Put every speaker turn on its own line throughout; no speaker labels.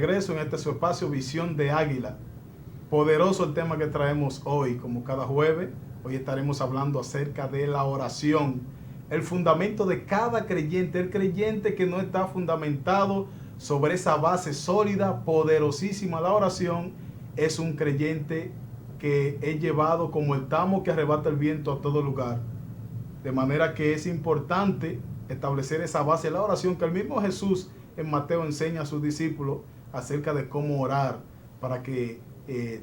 regreso en este su espacio Visión de Águila. Poderoso el tema que traemos hoy, como cada jueves. Hoy estaremos hablando acerca de la oración, el fundamento de cada creyente. El creyente que no está fundamentado sobre esa base sólida, poderosísima, la oración, es un creyente que es llevado como el tamo que arrebata el viento a todo lugar. De manera que es importante establecer esa base de la oración que el mismo Jesús en Mateo enseña a sus discípulos acerca de cómo orar para que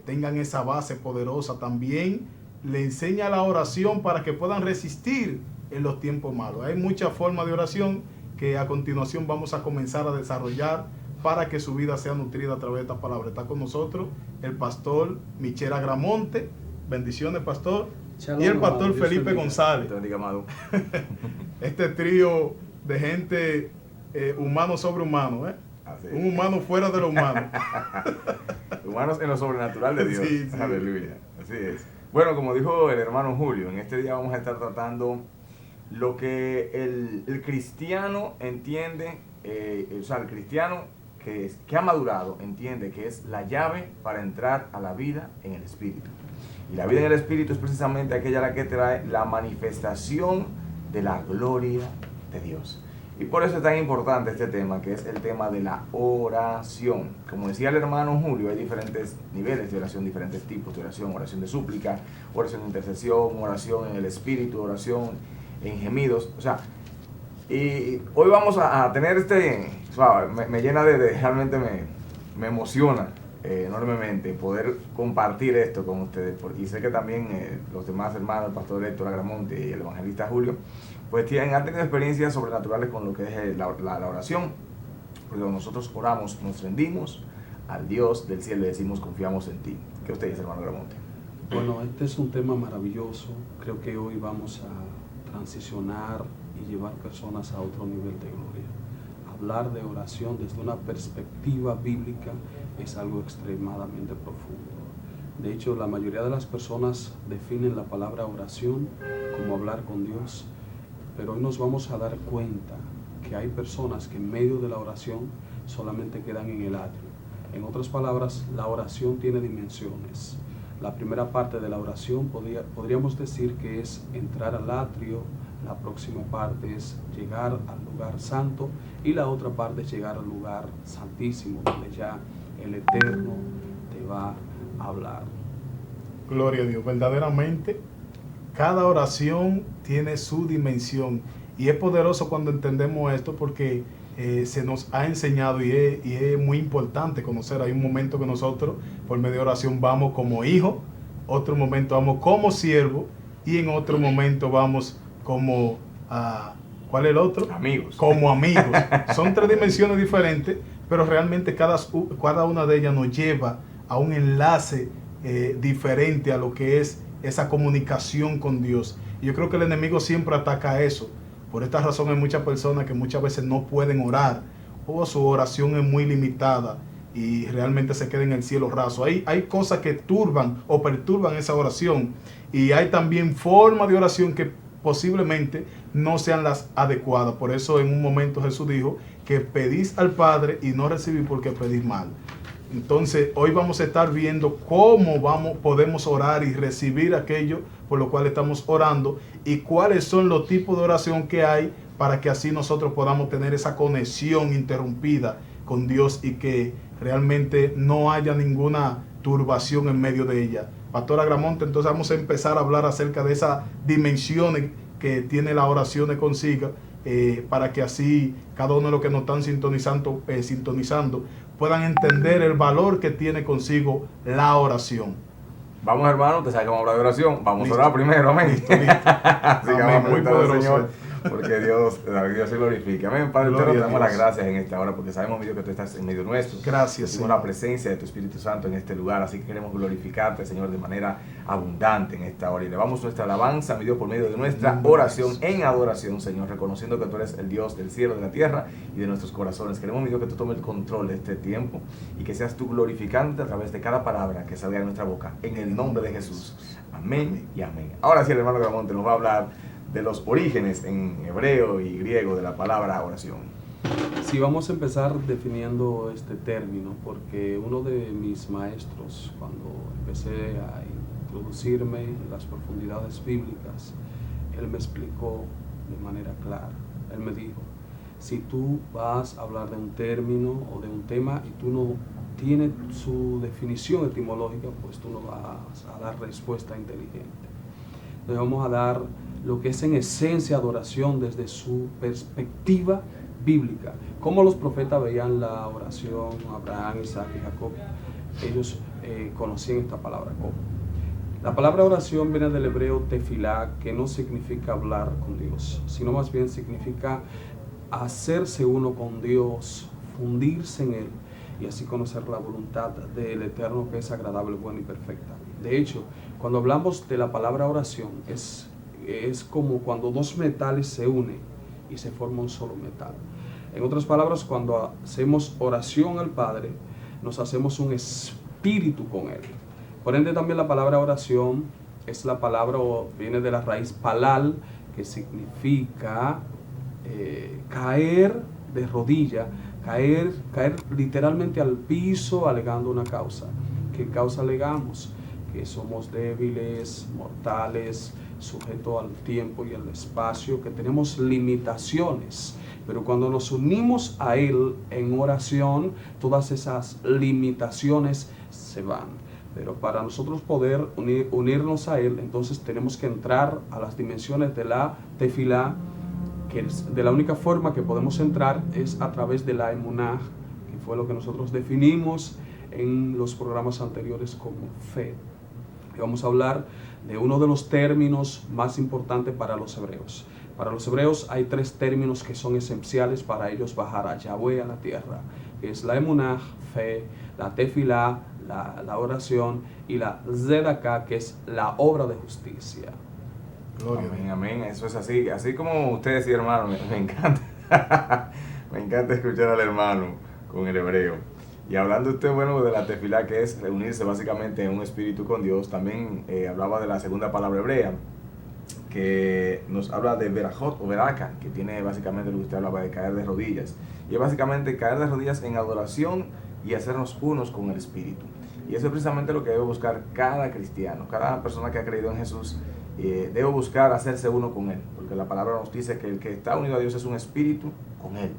tengan esa base poderosa. También le enseña la oración para que puedan resistir en los tiempos malos. Hay muchas formas de oración que a continuación vamos a comenzar a desarrollar para que su vida sea nutrida a través de estas palabras. Está con nosotros el pastor Michel Agramonte. Bendiciones, pastor.
Shalom,
y el pastor
amado.
Felipe González.
Te bendiga, amado.
Este trío de gente humano sobre humano, un humano fuera de lo humano.
Humanos en lo sobrenatural de Dios.
Sí, sí.
Aleluya. Así es. Bueno, como dijo el hermano Julio, en este día vamos a estar tratando lo que el cristiano entiende, o sea, el cristiano que ha madurado entiende que es la llave para entrar a la vida en el Espíritu. Y la vida en el Espíritu es precisamente aquella la que trae la manifestación de la gloria de Dios. Y por eso es tan importante este tema, que es el tema de la oración. Como decía el hermano Julio, hay diferentes niveles de oración, diferentes tipos de oración: oración de súplica, oración de intercesión, oración en el Espíritu, oración en gemidos. O sea, y hoy vamos a tener me llena realmente me emociona enormemente poder compartir esto con ustedes, porque sé que también los demás hermanos, el pastor Héctor Agramonte y el evangelista Julio, pues han tenido experiencias sobrenaturales con lo que es la oración. Porque cuando nosotros oramos, nos rendimos al Dios del cielo y decimos: confiamos en ti. ¿Qué usted dice, hermano Agramonte?
Bueno, este es un tema maravilloso. Creo que hoy vamos a transicionar y llevar personas a otro nivel de gloria. Hablar de oración desde una perspectiva bíblica es algo extremadamente profundo. De hecho, la mayoría de las personas definen la palabra oración como hablar con Dios, pero hoy nos vamos a dar cuenta que hay personas que en medio de la oración solamente quedan en el atrio. En otras palabras, la oración tiene dimensiones. La primera parte de la oración podríamos decir que es entrar al atrio. La próxima parte es llegar al lugar santo y la otra parte es llegar al lugar santísimo, donde ya el Eterno te va a hablar.
Gloria a Dios. Verdaderamente, cada oración tiene su dimensión y es poderoso cuando entendemos esto, porque se nos ha enseñado y es muy importante conocer. Hay un momento que nosotros por medio de oración vamos como hijo, otro momento vamos como siervo y en otro momento vamos como, ¿cuál es el otro?
Amigos.
Como amigos. Son tres dimensiones diferentes, pero realmente cada una de ellas nos lleva a un enlace diferente a lo que es esa comunicación con Dios. Y yo creo que el enemigo siempre ataca eso. Por esta razón hay muchas personas que muchas veces no pueden orar, o su oración es muy limitada y realmente se queda en el cielo raso. Hay cosas que turban o perturban esa oración, y hay también formas de oración que posiblemente no sean las adecuadas. Por eso en un momento Jesús dijo que pedís al Padre y no recibís porque pedís mal. Entonces hoy vamos a estar viendo cómo podemos orar y recibir aquello por lo cual estamos orando, y cuáles son los tipos de oración que hay para que así nosotros podamos tener esa conexión interrumpida con Dios y que realmente no haya ninguna turbación en medio de ella. Pastor Agramonte, entonces vamos a empezar a hablar acerca de esas dimensiones que tiene la oración de consigo, para que así cada uno de los que nos están sintonizando puedan entender el valor que tiene consigo la oración.
Vamos, hermano, te sabes que vamos a hablar de oración. Vamos
Listo.
a orar primero, amén.
Listo. Así que
vamos a
muy
preguntar al
poderoso.
Señor, porque Dios se glorifique. Amén, Padre,
Gloria
te
a
damos
Dios.
las gracias en esta hora, porque sabemos, mi Dios, que tú estás en medio nuestro.
Gracias,
Sentimos la presencia de tu Espíritu Santo en este lugar, así que queremos glorificarte, Señor, de manera abundante en esta hora. Y elevamos nuestra alabanza, mi Dios, por medio de nuestra oración en adoración, Señor, reconociendo que tú eres el Dios del cielo, de la tierra y de nuestros corazones. Queremos, mi Dios, que tú tomes el control de este tiempo y que seas tú glorificándote a través de cada palabra que salga de nuestra boca, en el nombre de Jesús. Amén y amén. Ahora sí, el hermano Agramonte nos va a hablar de los orígenes en hebreo y griego de la palabra oración.
Sí, vamos a empezar definiendo este término, porque uno de mis maestros, cuando empecé a introducirme en las profundidades bíblicas, él me explicó de manera clara. Él me dijo, si tú vas a hablar de un término o de un tema y tú no tienes su definición etimológica, pues tú no vas a dar respuesta inteligente. Entonces vamos a dar lo que es en esencia adoración desde su perspectiva bíblica. Cómo los profetas veían la oración, Abraham, Isaac y Jacob, ellos conocían esta palabra. ¿Cómo? La palabra oración viene del hebreo tefilá, que no significa hablar con Dios, sino más bien significa hacerse uno con Dios, fundirse en Él y así conocer la voluntad del Eterno, que es agradable, buena y perfecta. De hecho, cuando hablamos de la palabra oración, es como cuando dos metales se unen y se forma un solo metal. En otras palabras, cuando hacemos oración al Padre, nos hacemos un espíritu con Él. Por ende, también la palabra oración es la palabra, o viene de la raíz palal, que significa caer de rodilla, caer literalmente al piso alegando una causa. ¿Qué causa alegamos? Que somos débiles, mortales, sujetos al tiempo y al espacio, que tenemos limitaciones. Pero cuando nos unimos a Él en oración, todas esas limitaciones se van. Pero para nosotros poder unirnos a Él, entonces tenemos que entrar a las dimensiones de la tefilá, que es de la única forma que podemos entrar es a través de la emuná, que fue lo que nosotros definimos en los programas anteriores como fe. Y vamos a hablar de uno de los términos más importantes para los hebreos. Para los hebreos hay tres términos que son esenciales para ellos bajar a Yahweh, a la tierra, que es la emuná, fe, la tefilá, la oración, y la zedaká, que es la obra de justicia.
Gloria. Amén, amén, eso es así. Así como ustedes y hermano, me encanta. Me encanta escuchar al hermano con el hebreo. Y hablando usted, bueno, de la tefilá, que es reunirse básicamente en un espíritu con Dios, también hablaba de la segunda palabra hebrea, que nos habla de verajot o veraka, que tiene básicamente lo que usted hablaba de caer de rodillas. Y es básicamente caer de rodillas en adoración y hacernos unos con el espíritu. Y eso es precisamente lo que debe buscar cada cristiano, cada persona que ha creído en Jesús. Debe buscar hacerse uno con Él, porque la palabra nos dice que el que está unido a Dios es un espíritu con Él.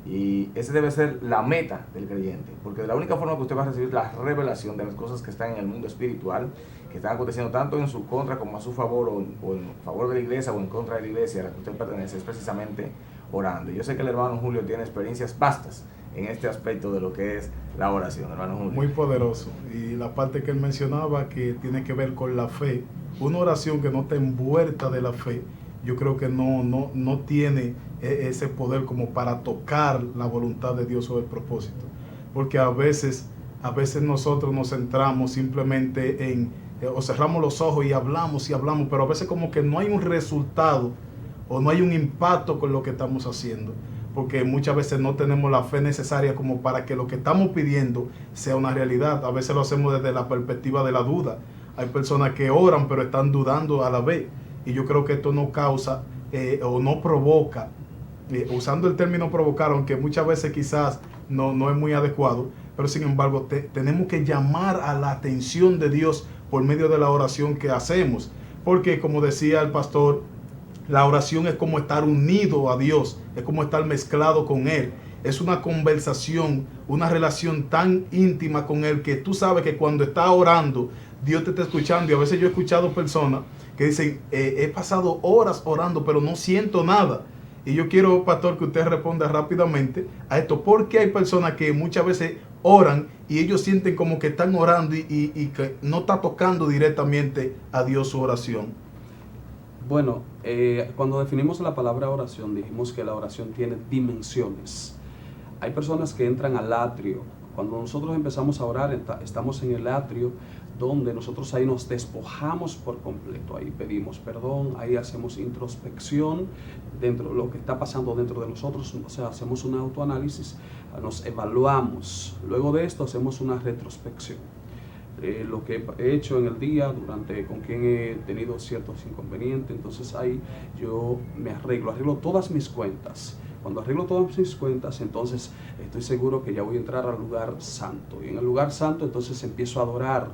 Y esa debe ser la meta del creyente, porque de la única forma que usted va a recibir la revelación de las cosas que están en el mundo espiritual, que están aconteciendo tanto en su contra como a su favor, o en favor de la iglesia o en contra de la iglesia a la que usted pertenece, es precisamente orando. Yo sé que el hermano Julio tiene experiencias vastas en este aspecto de lo que es la oración, hermano Julio.
Muy poderoso. Y la parte que él mencionaba, que tiene que ver con la fe, una oración que no está envuelta de la fe, yo creo que no tiene ese poder como para tocar la voluntad de Dios o el propósito. Porque a veces nosotros nos centramos simplemente en, o cerramos los ojos y hablamos, pero a veces como que no hay un resultado o no hay un impacto con lo que estamos haciendo. Porque muchas veces no tenemos la fe necesaria como para que lo que estamos pidiendo sea una realidad. A veces lo hacemos desde la perspectiva de la duda. Hay personas que oran pero están dudando a la vez. Y yo creo que esto no causa o no provoca, usando el término provocar, aunque muchas veces quizás no es muy adecuado, pero sin embargo tenemos que llamar a la atención de Dios por medio de la oración que hacemos. Porque como decía el pastor, la oración es como estar unido a Dios, es como estar mezclado con Él. Es una conversación, una relación tan íntima con Él que tú sabes que cuando estás orando, Dios te está escuchando. Y a veces yo he escuchado personas que dicen, he pasado horas orando, pero no siento nada. Y yo quiero, pastor, que usted responda rápidamente a esto. Porque hay personas que muchas veces oran y ellos sienten como que están orando y que no está tocando directamente a Dios su oración.
Bueno, cuando definimos la palabra oración, dijimos que la oración tiene dimensiones. Hay personas que entran al atrio. Cuando nosotros empezamos a orar, estamos en el atrio, donde nosotros ahí nos despojamos por completo. Ahí pedimos perdón, ahí hacemos introspección dentro de lo que está pasando dentro de nosotros. O sea, hacemos un autoanálisis, nos evaluamos. Luego de esto hacemos una retrospección. Lo que he hecho en el día, con quien he tenido ciertos inconvenientes, entonces ahí yo me arreglo todas mis cuentas. Cuando arreglo todas mis cuentas, entonces estoy seguro que ya voy a entrar al lugar santo. Y en el lugar santo entonces empiezo a adorar.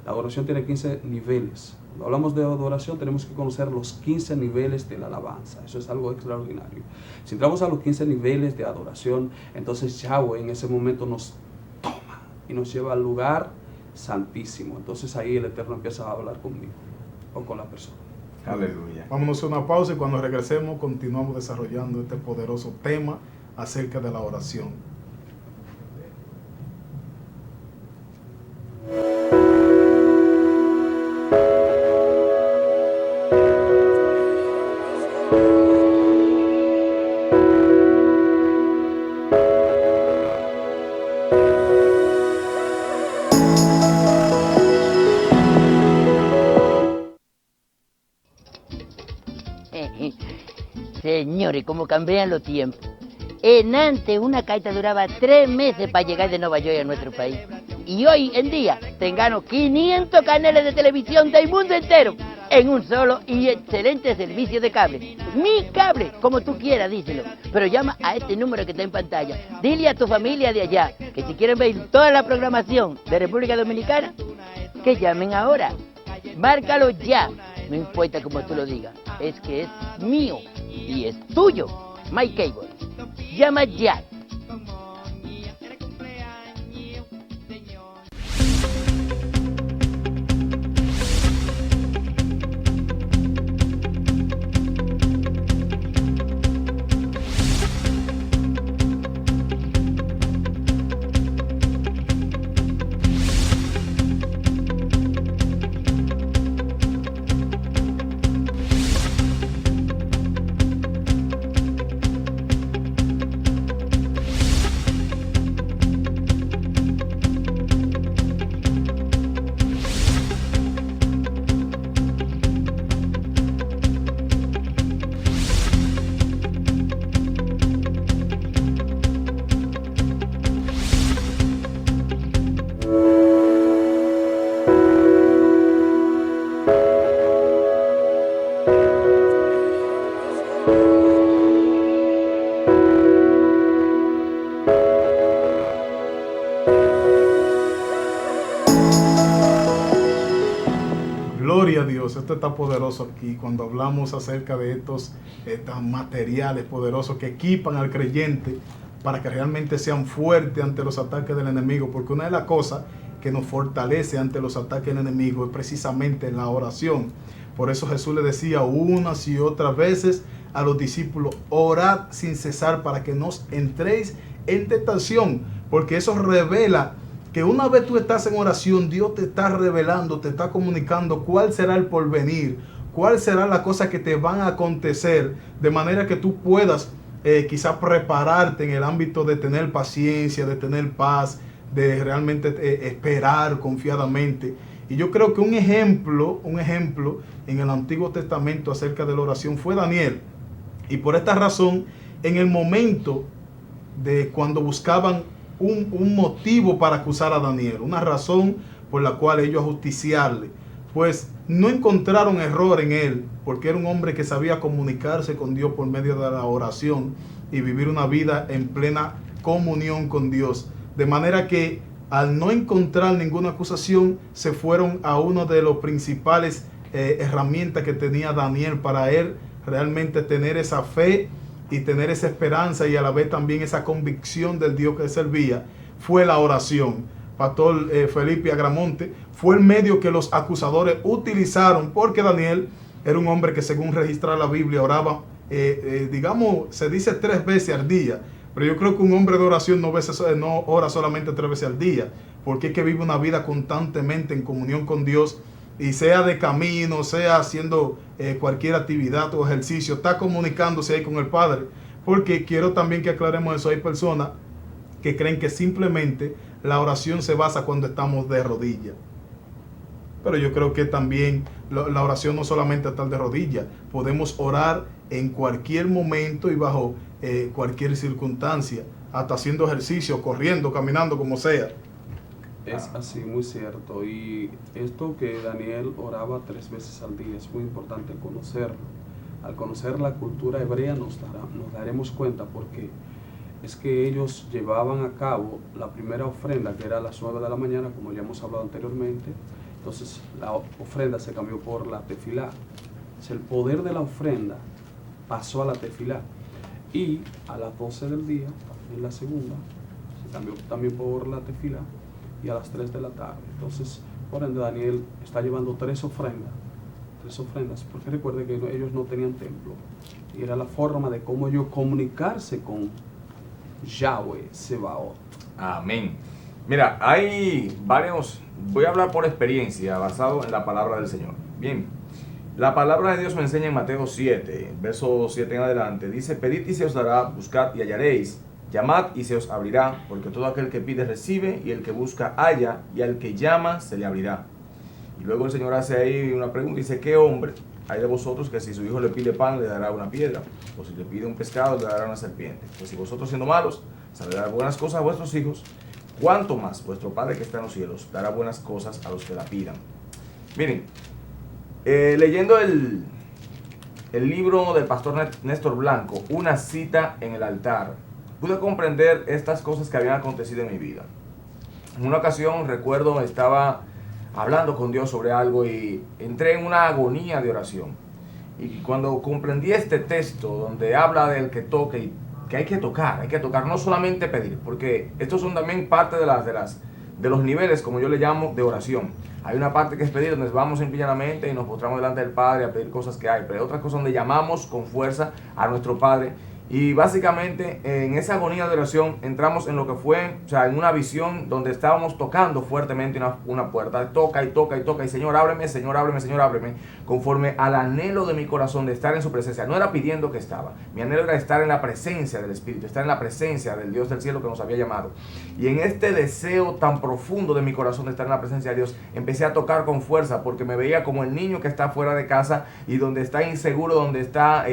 La adoración tiene 15 niveles. Cuando hablamos de adoración tenemos que conocer los 15 niveles de la alabanza. Eso es algo extraordinario. Si entramos a los 15 niveles de adoración, entonces Yahweh en ese momento nos toma y nos lleva al lugar santísimo. Entonces ahí el Eterno empieza a hablar conmigo o con la persona.
Aleluya.
Vámonos a una pausa y cuando regresemos continuamos desarrollando este poderoso tema acerca de la oración.
Señores, cómo cambian los tiempos. En antes una carta duraba 3 meses para llegar de Nueva York a nuestro país. Y hoy en día te gano 500 canales de televisión del mundo entero en un solo y excelente servicio de cable. Mi cable, como tú quieras, díselo. Pero llama a este número que está en pantalla. Dile a tu familia de allá que si quieren ver toda la programación de República Dominicana, que llamen ahora. Márcalo ya. No importa como tú lo digas. Es que es mío y es tuyo. My Cable. Llama ya.
Gloria a Dios, esto está poderoso aquí cuando hablamos acerca de estos materiales poderosos que equipan al creyente para que realmente sean fuertes ante los ataques del enemigo, porque una de las cosas que nos fortalece ante los ataques del enemigo es precisamente la oración. Por eso Jesús le decía unas y otras veces a los discípulos: orad sin cesar para que no entréis en tentación, porque eso revela que una vez tú estás en oración, Dios te está revelando, te está comunicando cuál será el porvenir, cuál será la cosa que te van a acontecer, de manera que tú puedas quizás prepararte en el ámbito de tener paciencia, de tener paz, de realmente esperar confiadamente. Y yo creo que un ejemplo en el Antiguo Testamento acerca de la oración fue Daniel. Y por esta razón, en el momento de cuando buscaban un motivo para acusar a Daniel, una razón por la cual ellos ajusticiarle, pues no encontraron error en él, porque era un hombre que sabía comunicarse con Dios por medio de la oración y vivir una vida en plena comunión con Dios. De manera que al no encontrar ninguna acusación, se fueron a uno de los principales herramientas que tenía Daniel para él realmente tener esa fe y tener esa esperanza y a la vez también esa convicción del Dios que servía, fue la oración. Pastor Felipe Agramonte, fue el medio que los acusadores utilizaron, porque Daniel era un hombre que, según registra la Biblia, oraba, digamos, se dice 3 veces al día, pero yo creo que un hombre de oración no ora solamente 3 veces al día, porque es que vive una vida constantemente en comunión con Dios, y sea de camino, sea haciendo cualquier actividad o ejercicio, está comunicándose ahí con el Padre. Porque quiero también que aclaremos eso. Hay personas que creen que simplemente la oración se basa cuando estamos de rodillas. Pero yo creo que también la oración no solamente estar de rodillas. Podemos orar en cualquier momento y bajo cualquier circunstancia, hasta haciendo ejercicio, corriendo, caminando, como sea.
Es así, muy cierto. Y esto que Daniel oraba 3 veces al día es muy importante conocerlo, Al conocer la cultura hebrea nos daremos cuenta porque es que ellos llevaban a cabo la primera ofrenda, que era a las 9 de la mañana, como ya hemos hablado anteriormente. Entonces la ofrenda se cambió por la tefilá. El poder de la ofrenda pasó a la tefilá. Y a las 12 del día, en la segunda, se cambió también por la tefilá, y a las 3 de la tarde. Entonces, por ende, Daniel está llevando tres ofrendas, porque recuerde que ellos no tenían templo, y era la forma de cómo ellos comunicarse con Yahweh Sebaot.
Amén. Mira, hay varios, voy a hablar por experiencia, basado en la palabra del Señor. Bien, la palabra de Dios me enseña en Mateo 7, verso 7 en adelante, dice: pedid y se os dará, buscad y hallaréis, llamad y se os abrirá, porque todo aquel que pide recibe, y el que busca halla, y al que llama se le abrirá. Y luego el Señor hace ahí una pregunta, dice: ¿qué hombre hay de vosotros que si su hijo le pide pan le dará una piedra? O si le pide un pescado le dará una serpiente. Pues si vosotros, siendo malos, sabéis dar buenas cosas a vuestros hijos, ¿cuánto más vuestro Padre que está en los cielos dará buenas cosas a los que la pidan? Miren, leyendo el libro del pastor Néstor Blanco, Una cita en el altar, pude comprender estas cosas que habían acontecido en mi vida. En una ocasión, recuerdo, estaba hablando con Dios sobre algo y entré en una agonía de oración. Y cuando comprendí este texto donde habla del que toque, y que hay que tocar, no solamente pedir, porque estos son también parte de los niveles, como yo le llamo, de oración. Hay una parte que es pedir, donde vamos simplemente y nos postramos delante del Padre a pedir cosas que hay, pero hay otras cosas donde llamamos con fuerza a nuestro Padre. Y básicamente en esa agonía de oración entramos en lo que fue, o sea, en una visión donde estábamos tocando fuertemente una puerta. Toca y toca y toca, y Señor ábreme, Señor ábreme, Señor ábreme, conforme al anhelo de mi corazón de estar en su presencia. No era pidiendo que estaba, mi anhelo era estar en la presencia del Espíritu, estar en la presencia del Dios del cielo que nos había llamado. Y en este deseo tan profundo de mi corazón de estar en la presencia de Dios, empecé a tocar con fuerza, porque me veía como el niño que está fuera de casa y donde está inseguro, donde está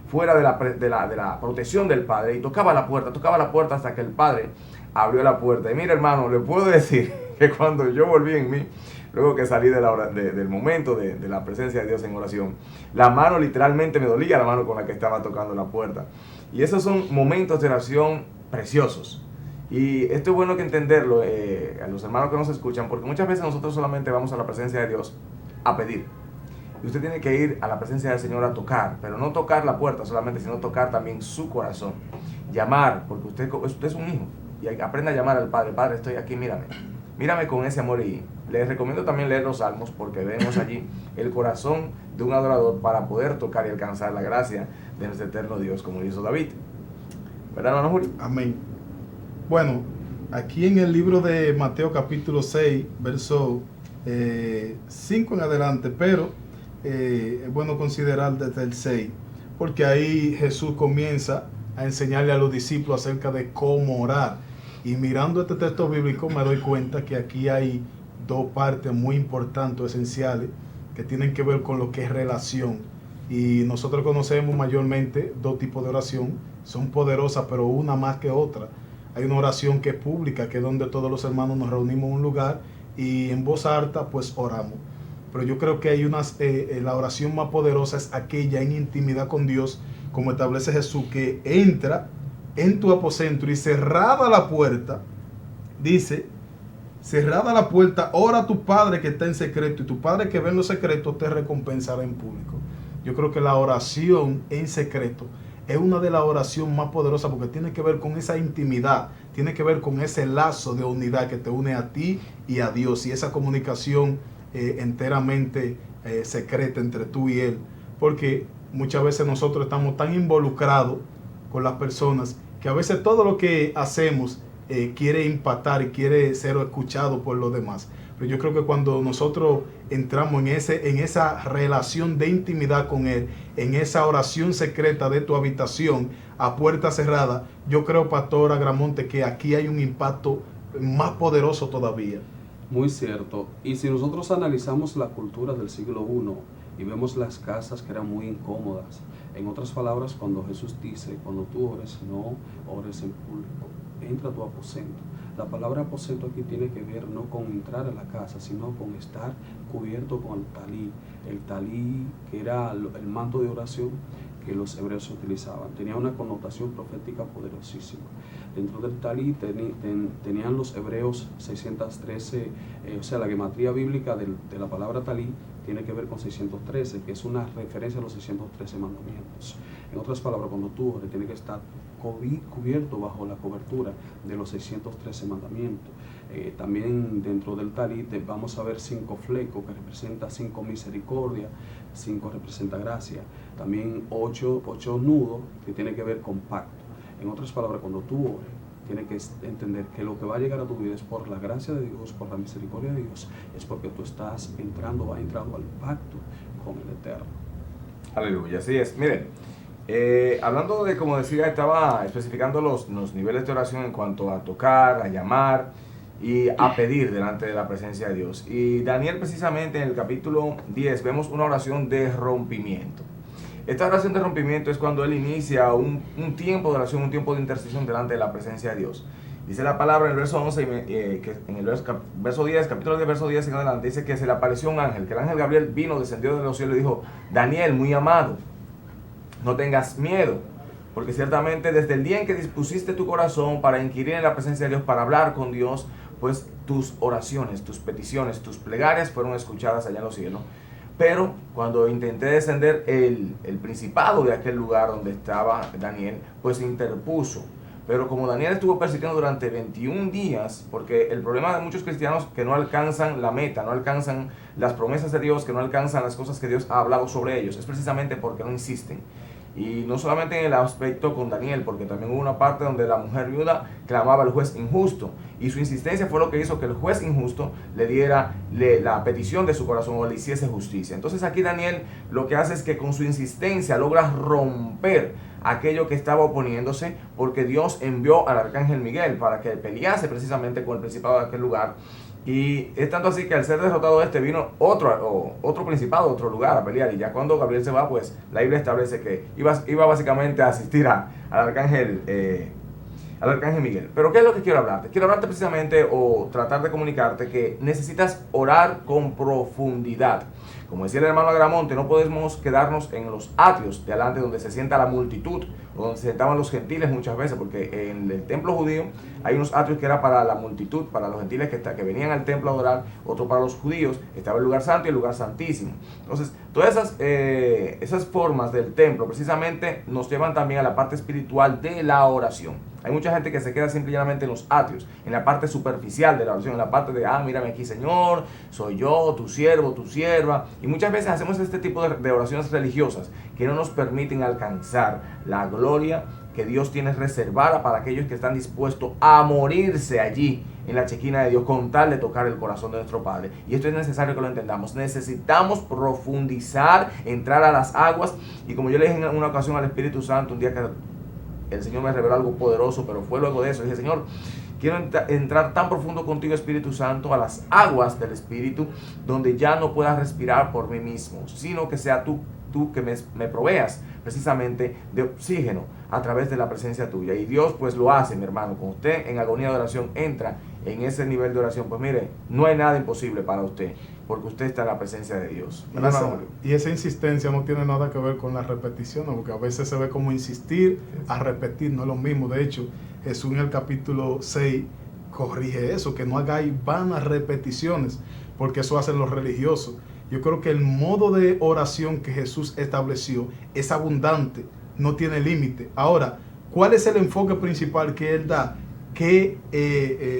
fuera de la protección del Padre, y tocaba la puerta hasta que el Padre abrió la puerta. Y mira, hermano, le puedo decir que cuando yo volví en mí, luego que salí del momento de la presencia de Dios en oración, la mano literalmente me dolía, la mano con la que estaba tocando la puerta. Y esos son momentos de oración preciosos. Y esto es bueno que entenderlo, a los hermanos que nos escuchan, porque muchas veces nosotros solamente vamos a la presencia de Dios a pedir. Y usted tiene que ir a la presencia del Señor a tocar, pero no tocar la puerta solamente, sino tocar también su corazón. Llamar, porque usted es un hijo, y aprenda a llamar al Padre. Padre, estoy aquí, mírame con ese amor. Y les recomiendo también leer los Salmos, porque vemos allí el corazón de un adorador para poder tocar y alcanzar la gracia de nuestro eterno Dios, como hizo David. ¿Verdad, hermano Julio?
Amén. Bueno, aquí en el libro de Mateo capítulo 6, verso 5 en adelante, pero es bueno considerar desde el 6, porque ahí Jesús comienza a enseñarle a los discípulos acerca de cómo orar. Y mirando este texto bíblico me doy cuenta que aquí hay dos partes muy importantes, esenciales, que tienen que ver con lo que es relación. Y nosotros conocemos mayormente dos tipos de oración, son poderosas, pero una más que otra. Hay una oración que es pública, que es donde todos los hermanos nos reunimos en un lugar y en voz alta pues oramos. Pero yo creo que hay la oración más poderosa es aquella en intimidad con Dios, como establece Jesús, que entra en tu aposento y cerrada la puerta, dice, cerrada la puerta, ora a tu Padre que está en secreto, y tu Padre que ve en lo secreto te recompensará en público. Yo creo que la oración en secreto es una de las oraciones más poderosas, porque tiene que ver con esa intimidad, tiene que ver con ese lazo de unidad que te une a ti y a Dios, y esa comunicación enteramente secreta entre tú y Él, porque muchas veces nosotros estamos tan involucrados con las personas que a veces todo lo que hacemos quiere impactar y quiere ser escuchado por los demás. Pero yo creo que cuando nosotros entramos en esa relación de intimidad con Él, en esa oración secreta de tu habitación a puerta cerrada, yo creo, Pastor Agramonte, que aquí hay un impacto más poderoso todavía.
Muy cierto. Y si nosotros analizamos la cultura del siglo I y vemos las casas que eran muy incómodas, en otras palabras, cuando Jesús dice, cuando tú ores, no ores en público, entra a tu aposento. La palabra aposento aquí tiene que ver no con entrar a la casa, sino con estar cubierto con el talí. El talí, que era el manto de oración que los hebreos utilizaban, tenía una connotación profética poderosísima. Dentro del talí tenían los hebreos 613, o sea, la gematría bíblica de la palabra talí tiene que ver con 613, que es una referencia a los 613 mandamientos. En otras palabras, cuando tú ores, tiene que estar cubierto bajo la cobertura de los 613 mandamientos. También dentro del talí vamos a ver 5 flecos, que representa 5 misericordia, 5 representa gracia. También 8 nudos, que tiene que ver con pacto. En otras palabras, cuando tú ores, tienes que entender que lo que va a llegar a tu vida es por la gracia de Dios, por la misericordia de Dios, es porque tú estás entrando al pacto con el Eterno.
Aleluya, así es. Miren, hablando de, como decía, estaba especificando los niveles de oración en cuanto a tocar, a llamar y a pedir delante de la presencia de Dios. Y Daniel, precisamente en el capítulo 10, vemos una oración de rompimiento. Esta oración de rompimiento es cuando él inicia un tiempo de oración, un tiempo de intercesión delante de la presencia de Dios. Dice la palabra en el verso 11, que en el verso 10, capítulo 10, verso 10 en adelante, dice que se le apareció un ángel, que el ángel Gabriel vino, descendió de los cielos y dijo: Daniel, muy amado, no tengas miedo, porque ciertamente desde el día en que dispusiste tu corazón para inquirir en la presencia de Dios, para hablar con Dios, pues tus oraciones, tus peticiones, tus plegarias fueron escuchadas allá en los cielos. Pero cuando intenté descender, el principado de aquel lugar donde estaba Daniel, pues se interpuso. Pero como Daniel estuvo persistiendo durante 21 días, porque el problema de muchos cristianos que no alcanzan la meta, no alcanzan las promesas de Dios, que no alcanzan las cosas que Dios ha hablado sobre ellos, es precisamente porque no insisten. Y no solamente en el aspecto con Daniel, porque también hubo una parte donde la mujer viuda clamaba al juez injusto, y su insistencia fue lo que hizo que el juez injusto le diera la petición de su corazón o le hiciese justicia. Entonces aquí Daniel lo que hace es que con su insistencia logra romper aquello que estaba oponiéndose, porque Dios envió al arcángel Miguel para que pelease precisamente con el principado de aquel lugar. Y es tanto así que al ser derrotado vino otro principado, otro lugar a pelear. Y ya cuando Gabriel se va, pues la Biblia establece que iba básicamente a asistir al arcángel Miguel. Pero ¿qué es lo que quiero hablarte? Quiero hablarte precisamente, o tratar de comunicarte, que necesitas orar con profundidad. Como decía el hermano Agramonte, no podemos quedarnos en los atrios de adelante donde se sienta la multitud, o donde se sentaban los gentiles muchas veces, porque en el templo judío hay unos atrios que era para la multitud, para los gentiles que venían al templo a adorar, otro para los judíos, estaba el lugar santo y el lugar santísimo. Entonces, todas esas formas del templo precisamente nos llevan también a la parte espiritual de la oración. Hay mucha gente que se queda simplemente en los atrios, en la parte superficial de la oración, en la parte de, mírame aquí, Señor, soy yo, tu siervo, tu sierva. Y muchas veces hacemos este tipo de oraciones religiosas que no nos permiten alcanzar la gloria que Dios tiene reservada para aquellos que están dispuestos a morirse allí en la chequina de Dios con tal de tocar el corazón de nuestro Padre. Y esto es necesario que lo entendamos. Necesitamos profundizar, entrar a las aguas. Y como yo le dije en una ocasión al Espíritu Santo, un día que el Señor me reveló algo poderoso, pero fue luego de eso, dije: Señor, quiero entrar tan profundo contigo, Espíritu Santo, a las aguas del Espíritu, donde ya no puedas respirar por mí mismo, sino que sea tú que me proveas precisamente de oxígeno a través de la presencia tuya. Y Dios pues lo hace, mi hermano. Cuando usted en agonía de oración entra en ese nivel de oración, pues mire, no hay nada imposible para usted, porque usted está en la presencia de Dios.
Y esa insistencia no tiene nada que ver con la repetición, porque a veces se ve como insistir a repetir, no es lo mismo. De hecho, Jesús en el capítulo 6 corrige eso, que no hagáis vanas repeticiones, porque eso hacen los religiosos. Yo creo que el modo de oración que Jesús estableció es abundante, no tiene límite. Ahora, ¿cuál es el enfoque principal que Él da? Que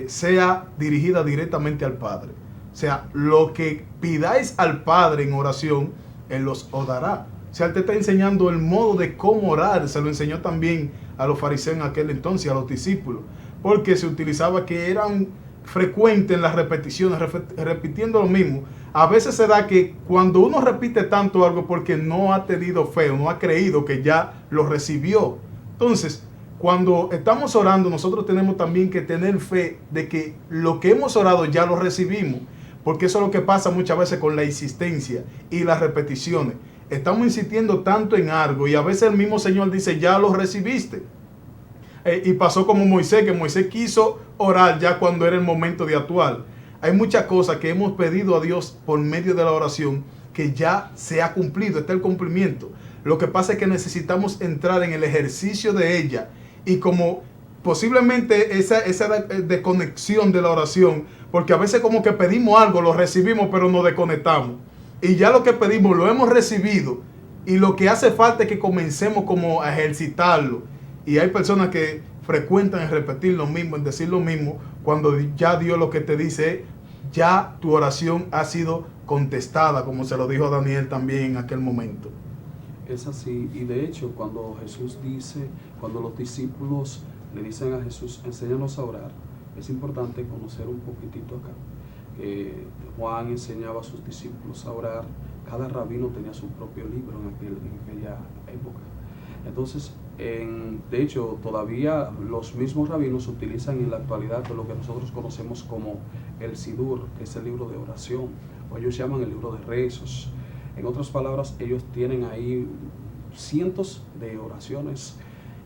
sea dirigida directamente al Padre. O sea, lo que pidáis al Padre en oración, Él os dará. O sea, Él te está enseñando el modo de cómo orar. Se lo enseñó también a los fariseos en aquel entonces, a los discípulos. Porque se utilizaba que eran frecuentes en las repeticiones, repitiendo lo mismo. A veces se da que cuando uno repite tanto algo porque no ha tenido fe o no ha creído que ya lo recibió. Entonces, cuando estamos orando, nosotros tenemos también que tener fe de que lo que hemos orado ya lo recibimos. Porque eso es lo que pasa muchas veces con la insistencia y las repeticiones. Estamos insistiendo tanto en algo y a veces el mismo Señor dice: ya lo recibiste. y pasó como Moisés, que Moisés quiso orar ya cuando era el momento de actuar. Hay muchas cosas que hemos pedido a Dios por medio de la oración que ya se ha cumplido, está el cumplimiento. Lo que pasa es que necesitamos entrar en el ejercicio de ella, y como posiblemente esa desconexión de la oración, porque a veces como que pedimos algo, lo recibimos, pero nos desconectamos. Y ya lo que pedimos lo hemos recibido, y lo que hace falta es que comencemos como a ejercitarlo. Y hay personas que frecuentan en repetir lo mismo, en decir lo mismo, cuando ya Dios lo que te dice es, ya tu oración ha sido contestada, como se lo dijo a Daniel también en aquel momento.
Es así, y de hecho cuando Jesús dice, cuando los discípulos le dicen a Jesús, enséñanos a orar, es importante conocer un poquitito acá, que Juan enseñaba a sus discípulos a orar, cada rabino tenía su propio libro en aquella época. Entonces, de hecho, todavía los mismos rabinos utilizan en la actualidad lo que nosotros conocemos como el Sidur, que es el libro de oración, o ellos llaman el libro de rezos. En otras palabras, ellos tienen ahí cientos de oraciones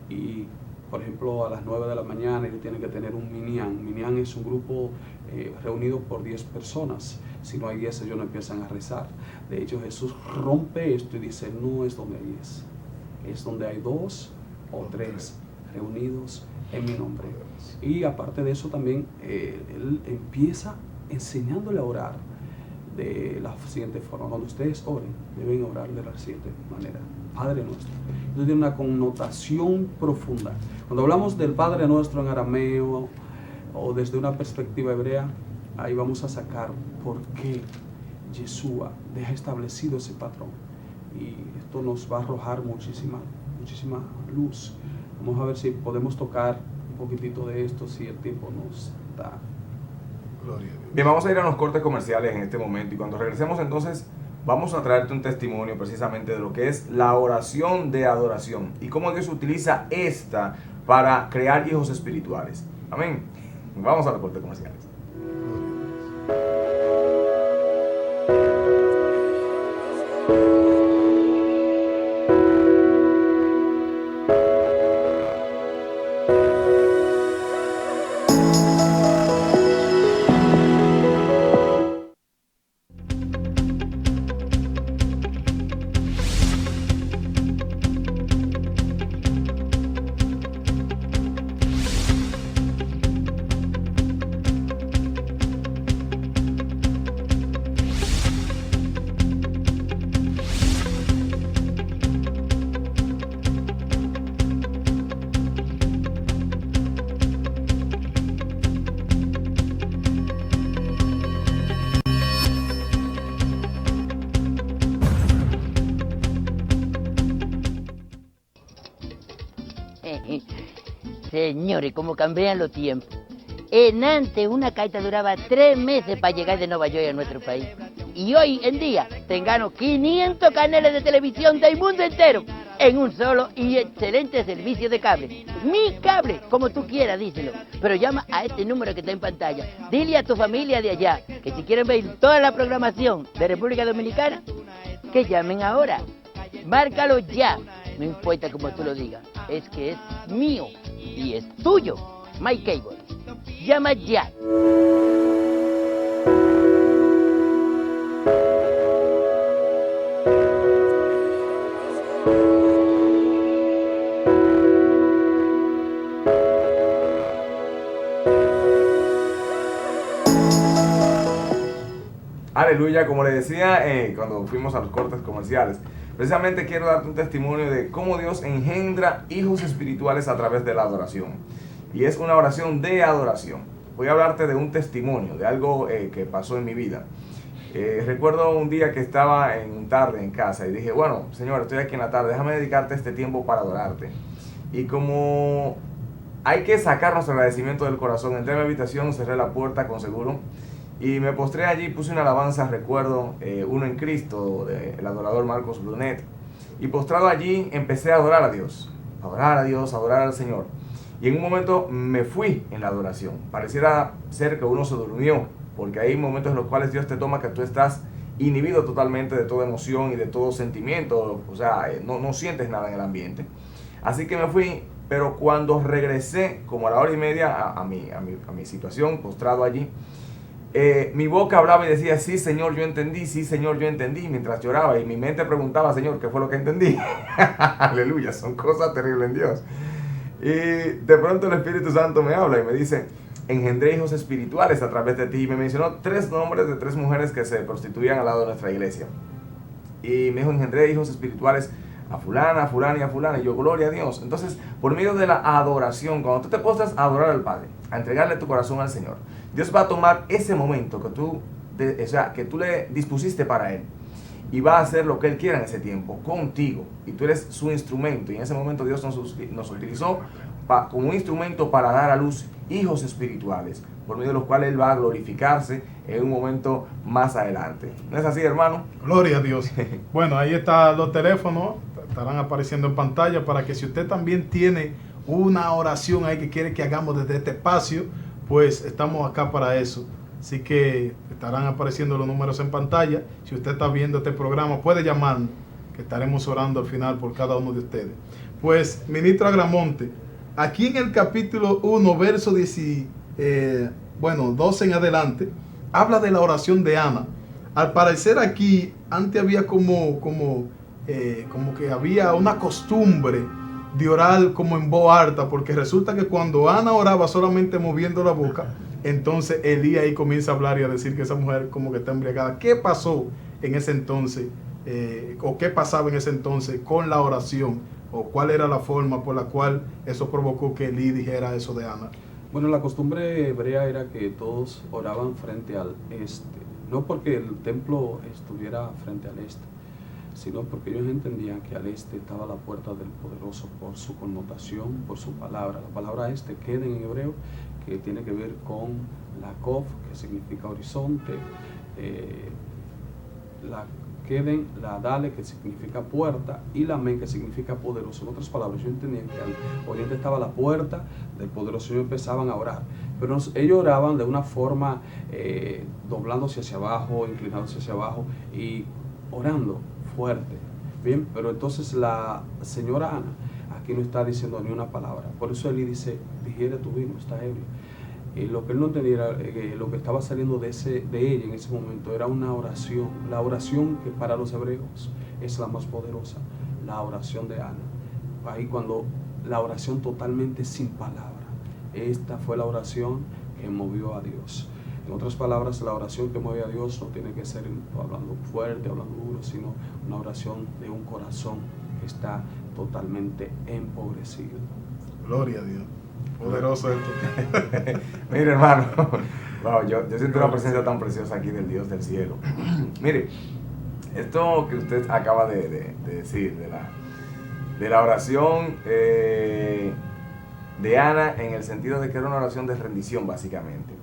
y, por ejemplo, a las 9 de la mañana ellos tienen que tener un minyan. Minyan es un grupo reunido por 10 personas. Si no hay 10, ellos no empiezan a rezar. De hecho, Jesús rompe esto y dice, no es donde hay 10, es donde hay 2 o 3 reunidos en mi nombre. Y aparte de eso también, él empieza enseñándole a orar de la siguiente forma. Cuando ustedes oren, deben orar de la siguiente manera: Padre nuestro. Esto tiene una connotación profunda. Cuando hablamos del Padre nuestro en arameo o desde una perspectiva hebrea, ahí vamos a sacar por qué Yeshua deja establecido ese patrón, y esto nos va a arrojar muchísima luz. Vamos a ver si podemos tocar un poquitito de esto, si el tiempo nos da.
Gloria a Dios.
Bien, vamos a ir a los cortes comerciales en este momento, y cuando regresemos entonces vamos a traerte un testimonio precisamente de lo que es la oración de adoración y cómo Dios utiliza esta para crear hijos espirituales. Amén. Vamos a los cortes comerciales.
Señores, cómo cambian los tiempos. En antes una carta duraba 3 meses para llegar de Nueva York a nuestro país. Y hoy en día tengan 500 canales de televisión del mundo entero en un solo y excelente servicio de cable. Mi cable, como tú quieras, díselo. Pero llama a este número que está en pantalla. Dile a tu familia de allá que si quieren ver toda la programación de República Dominicana, que llamen ahora. Márcalo ya. No importa cómo tú lo digas. Es que es mío y es tuyo. My Cable. Llama ya.
Aleluya, como le decía cuando fuimos a los cortes comerciales, precisamente quiero darte un testimonio de cómo Dios engendra hijos espirituales a través de la adoración. Y es una oración de adoración. Voy a hablarte de un testimonio, de algo que pasó en mi vida. Recuerdo un día que estaba en tarde en casa y dije, bueno, Señor, estoy aquí en la tarde, déjame dedicarte este tiempo para adorarte. Y como hay que sacar nuestro agradecimiento del corazón, entré a mi habitación, cerré la puerta con seguro y me postré allí, puse una alabanza, recuerdo, Uno en Cristo, del adorador Marcos Brunet. Y postrado allí empecé a adorar a Dios, adorar al Señor. Y en un momento me fui en la adoración. Pareciera ser que uno se durmió, porque hay momentos en los cuales Dios te toma que tú estás inhibido totalmente de toda emoción y de todo sentimiento. O sea, no sientes nada en el ambiente. Así que me fui Pero cuando regresé, como a la hora y media, a mi situación, postrado allí, mi boca hablaba y decía, sí Señor, yo entendí, sí Señor, yo entendí, mientras lloraba, y mi mente preguntaba, Señor, ¿qué fue lo que entendí? Aleluya, son cosas terribles en Dios. Y de pronto el Espíritu Santo me habla y me dice, engendré hijos espirituales a través de ti, y me mencionó 3 nombres de 3 mujeres que se prostituían al lado de nuestra iglesia. Y me dijo, engendré hijos espirituales a fulana, a fulana y a fulana. Y yo, gloria a Dios. Entonces, por medio de la adoración, cuando tú te postras a adorar al Padre, a entregarle tu corazón al Señor, Dios va a tomar ese momento que tú le dispusiste para Él, y va a hacer lo que Él quiera en ese tiempo, contigo. Y tú eres su instrumento. Y en ese momento Dios nos utilizó como un instrumento para dar a luz hijos espirituales, por medio de los cuales Él va a glorificarse en un momento más adelante. ¿No es así, hermano?
Gloria a Dios. Bueno, ahí están los teléfonos, estarán apareciendo en pantalla para que si usted también tiene una oración ahí que quiere que hagamos desde este espacio, pues estamos acá para eso. Así que estarán apareciendo los números en pantalla. Si usted está viendo este programa, puede llamarnos, que estaremos orando al final por cada uno de ustedes. Pues, ministro Agramonte, aquí en el capítulo 1, verso 12 en adelante, habla de la oración de Ana. Al parecer aquí, antes había como que había una costumbre de orar como en voz alta, porque resulta que cuando Ana oraba solamente moviendo la boca, entonces Elí ahí comienza a hablar y a decir que esa mujer como que está embriagada. ¿Qué pasó en ese entonces? ¿O qué pasaba en ese entonces con la oración? ¿O cuál era la forma por la cual eso provocó que Elí dijera eso de Ana?
Bueno, la costumbre hebrea era que todos oraban frente al este, no porque el templo estuviera frente al este, sino porque ellos entendían que al este estaba la puerta del poderoso por su connotación, por su palabra. La palabra este, queden en hebreo, que tiene que ver con la kof, que significa horizonte, la queden, la dale, que significa puerta, y la men, que significa poderoso. En otras palabras, yo entendía que al oriente estaba la puerta del poderoso, y ellos empezaban a orar. Pero ellos oraban de una forma doblándose hacia abajo, inclinándose hacia abajo y orando fuerte. Bien, pero entonces la señora Ana aquí no está diciendo ni una palabra. Por eso Elí dice, digiere tu vino, está ebrio. Lo que él no tenía, lo que estaba saliendo de ella en ese momento era una oración. La oración que para los hebreos es la más poderosa, la oración de Ana. Ahí cuando la oración totalmente sin palabra. Esta fue la oración que movió a Dios. En otras palabras, la oración que mueve a Dios no tiene que ser hablando fuerte, hablando duro, sino una oración de un corazón que está totalmente empobrecido.
Gloria a Dios. Poderoso esto.
Mire, hermano, wow, yo siento una presencia tan preciosa aquí del Dios del cielo. Mire, esto que usted acaba de decir, de la oración de Ana, en el sentido de que era una oración de rendición, básicamente.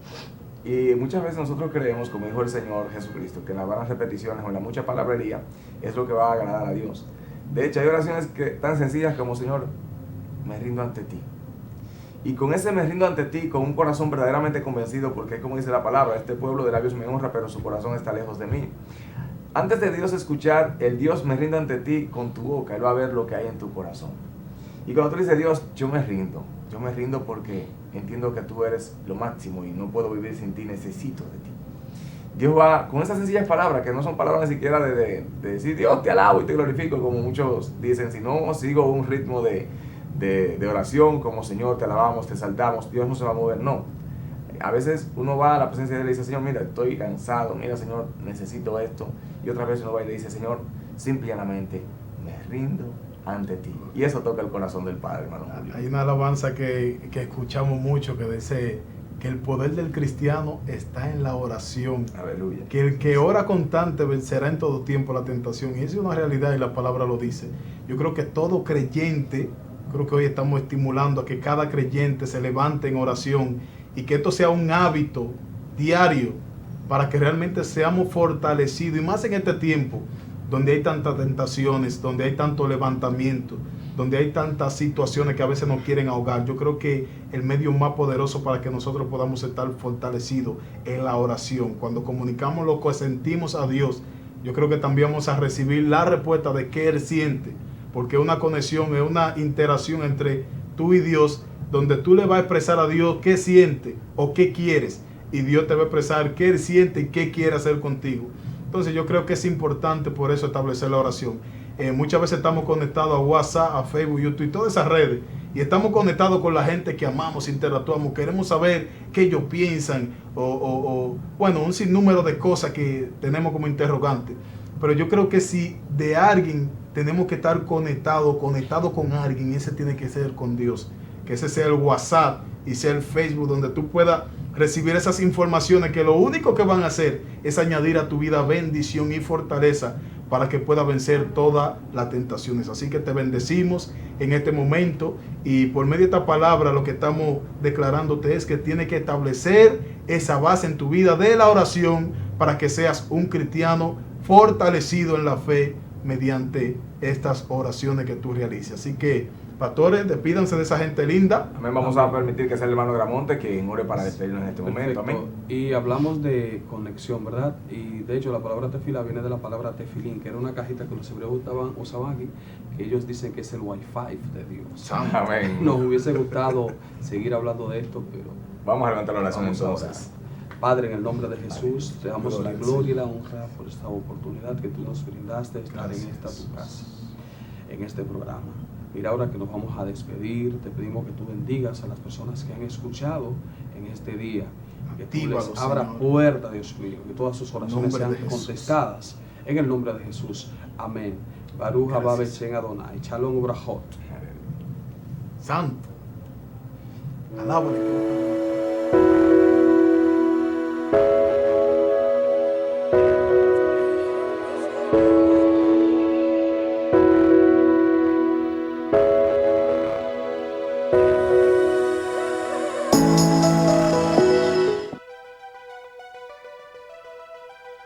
Y muchas veces nosotros creemos, como dijo el Señor Jesucristo, que las vanas repeticiones o la mucha palabrería es lo que va a agradar a Dios. De hecho, hay oraciones tan sencillas como, Señor, me rindo ante ti. Y con ese me rindo ante ti, con un corazón verdaderamente convencido, porque es como dice la palabra, este pueblo de labios me honra, pero su corazón está lejos de mí. Antes de Dios escuchar el Dios me rindo ante ti con tu boca, Él va a ver lo que hay en tu corazón. Y cuando tú dices, Dios, yo me rindo porque entiendo que tú eres lo máximo y no puedo vivir sin ti, necesito de ti. Dios va, con esas sencillas palabras, que no son palabras ni siquiera de decir, Dios, te alabo y te glorifico, como muchos dicen, sino sigo un ritmo de oración, como Señor, te alabamos, te exaltamos, Dios no se va a mover, no. A veces uno va a la presencia de Él y le dice, Señor, mira, estoy cansado, mira, Señor, necesito esto. Y otra vez uno va y le dice, Señor, simple y llanamente, me rindo ante ti. Y eso toca el corazón del Padre, hermano.
Hay una alabanza que escuchamos mucho que dice que el poder del cristiano está en la oración.
Aleluya.
Que el que ora constante vencerá en todo tiempo la tentación. Y eso es una realidad y la palabra lo dice. Yo creo que todo creyente, creo que hoy estamos estimulando a que cada creyente se levante en oración y que esto sea un hábito diario para que realmente seamos fortalecidos, y más en este tiempo donde hay tantas tentaciones, donde hay tanto levantamiento, donde hay tantas situaciones que a veces nos quieren ahogar. Yo creo que el medio más poderoso para que nosotros podamos estar fortalecidos es la oración. Cuando comunicamos lo que sentimos a Dios, yo creo que también vamos a recibir la respuesta de qué Él siente, porque una conexión es una interacción entre tú y Dios, donde tú le vas a expresar a Dios qué siente o qué quieres, y Dios te va a expresar qué siente y qué quiere hacer contigo. Entonces yo creo que es importante por eso establecer la oración. Muchas veces estamos conectados a WhatsApp, a Facebook, YouTube y todas esas redes, y estamos conectados con la gente que amamos, interactuamos, queremos saber qué ellos piensan, bueno, un sinnúmero de cosas que tenemos como interrogante. Pero yo creo que si de alguien tenemos que estar conectado con alguien, ese tiene que ser con Dios. Que ese sea el WhatsApp y sea el Facebook, donde tú puedas recibir esas informaciones que lo único que van a hacer es añadir a tu vida bendición y fortaleza para que puedas vencer todas las tentaciones. Así que te bendecimos en este momento, y por medio de esta palabra lo que estamos declarándote es que tienes que establecer esa base en tu vida de la oración para que seas un cristiano fortalecido en la fe mediante estas oraciones que tú realices. Así que, pastores, despídanse de esa gente linda.
Amén. Vamos a permitir que sea el hermano Gramonte quien ore para despedirnos en este momento. Amén.
Y hablamos de conexión, ¿verdad? Y de hecho la palabra tefila viene de la palabra tefilín, que era una cajita que los hebreos usaban aquí, que ellos dicen que es el wifi de Dios.
Amén.
Nos hubiese gustado seguir hablando de esto, pero
vamos a levantar la oración
vamos a
entonces.
orar. Padre, en el nombre de Jesús, te damos la gloria y la honra por esta oportunidad que tú nos brindaste de estar en esta tu casa, en este programa. Mira, ahora que nos vamos a despedir, te pedimos que tú bendigas a las personas que han escuchado en este día, que tú les abras puertas, Dios mío, que todas sus oraciones sean contestadas. En el nombre de Jesús. Amén. Baruch haba b'shem Adonai. Shalom ubrachot.
Santo. Alábale.